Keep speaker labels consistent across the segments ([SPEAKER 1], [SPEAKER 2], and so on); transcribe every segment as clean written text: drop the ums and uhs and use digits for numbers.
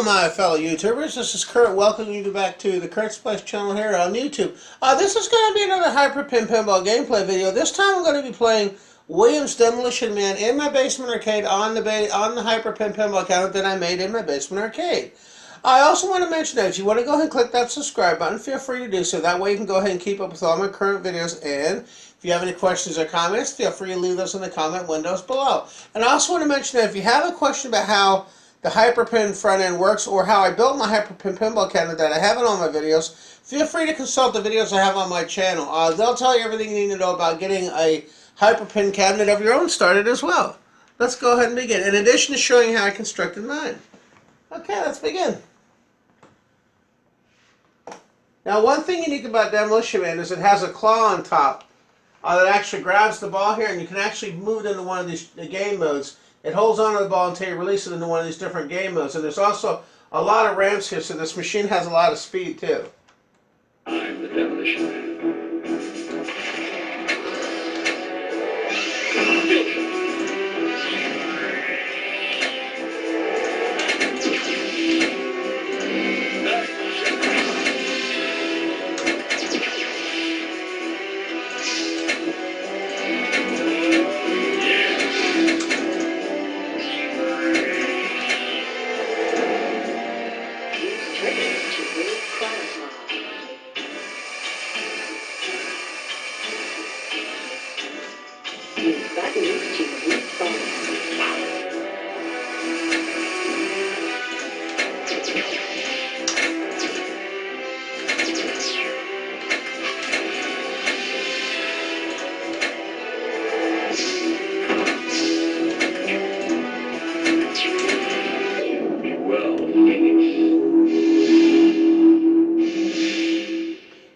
[SPEAKER 1] Hello my fellow YouTubers, this is Kurt welcoming you back to the Kurt's Place channel here on YouTube. This is going to be another Hyperpin Pinball gameplay video. This time I'm going to be playing Williams Demolition Man in my basement arcade on the Hyperpin Pinball cabinet that I made in my basement arcade. I also want to mention that if you want to go ahead and click that subscribe button, feel free to do so. That way you can go ahead and keep up with all my current videos, and if you have any questions or comments, feel free to leave those in the comment windows below. And I also want to mention that if you have a question about how the Hyperpin front end works, or how I built my Hyperpin pinball cabinet that I have in all my videos, feel free to consult the videos I have on my channel. They'll tell you everything you need to know about getting a Hyperpin cabinet of your own started as well. Let's go ahead and begin, in addition to showing how I constructed mine. Okay, let's begin. Now, one thing unique about Demolition Man is it has a claw on top that actually grabs the ball here, and you can actually move it into one of these game modes. It holds onto the ball until you release it into one of these different game modes. And there's also a lot of ramps here, so this machine has a lot of speed too.
[SPEAKER 2] I'm the Demolition Man.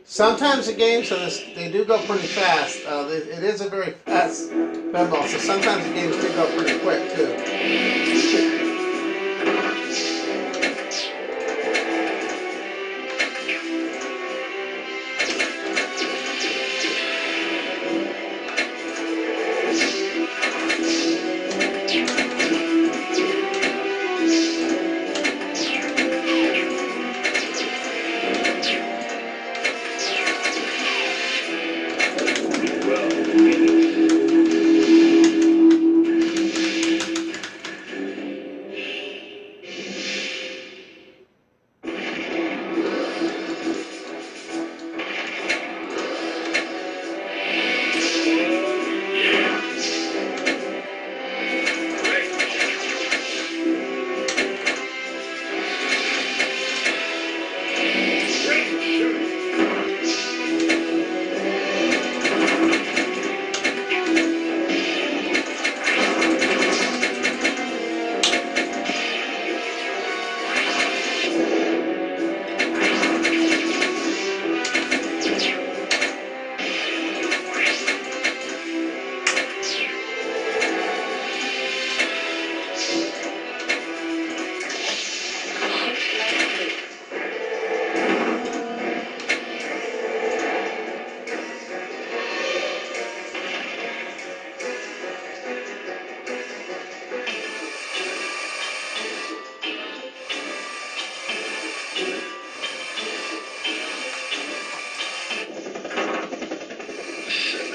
[SPEAKER 1] Sometimes the games of this, they do go pretty fast. It is a very fast pinball, so sometimes the games do go pretty quick too.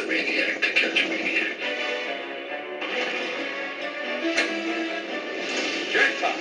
[SPEAKER 2] Maniac to catch a maniac. Jackpot!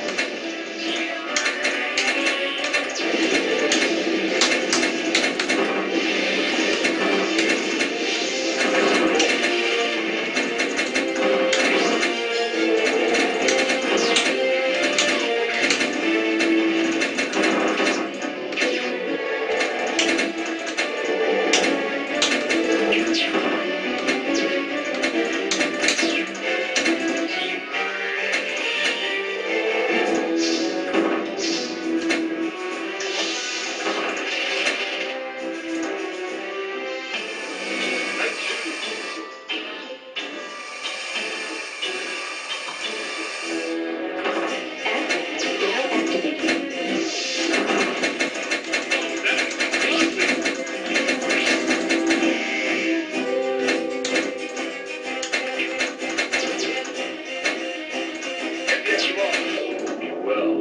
[SPEAKER 2] Well,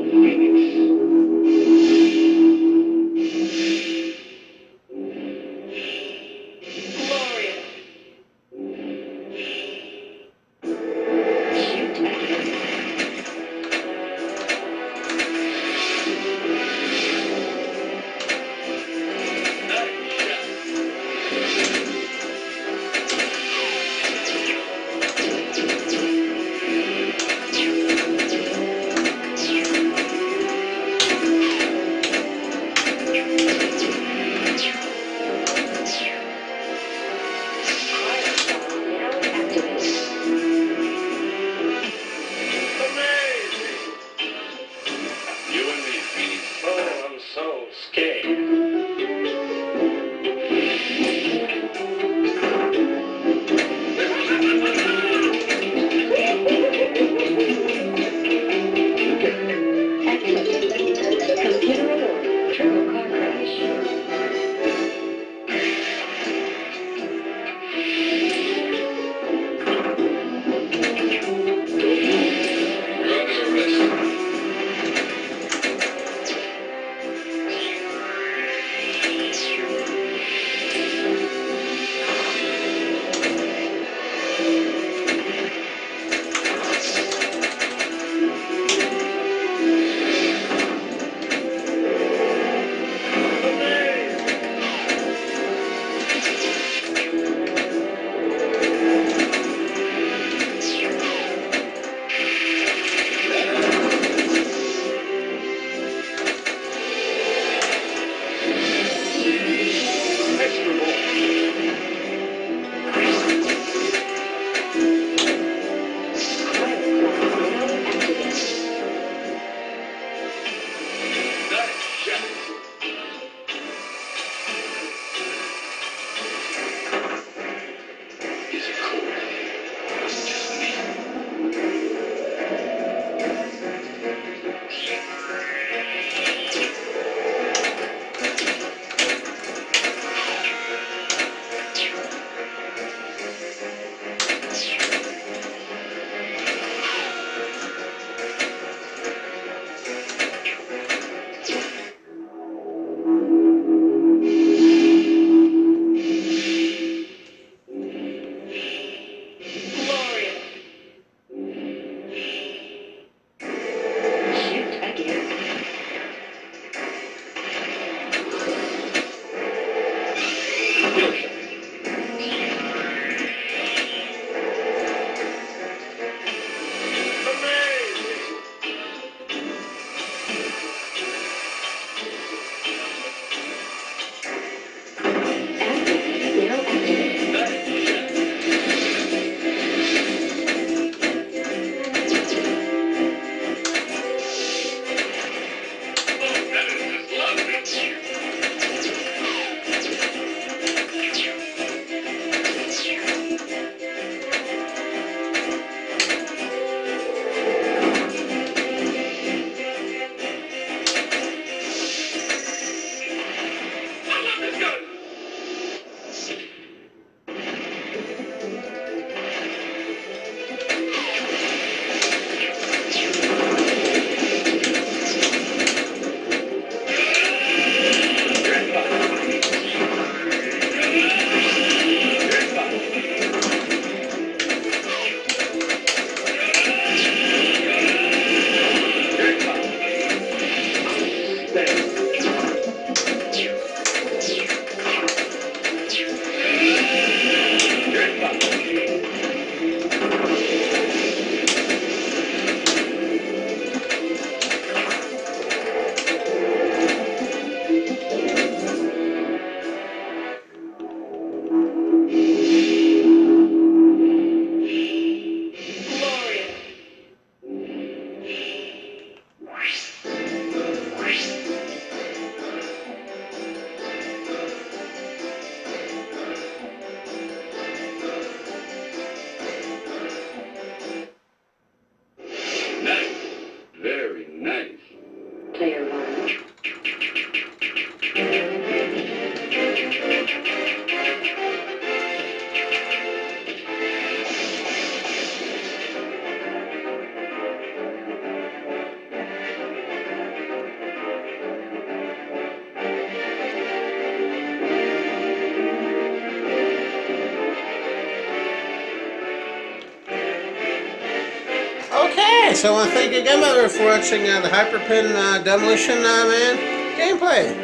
[SPEAKER 1] so I want to thank you again, brother, for watching the Hyperpin Demolition Man gameplay.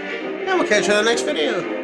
[SPEAKER 1] And we'll catch you on the next video.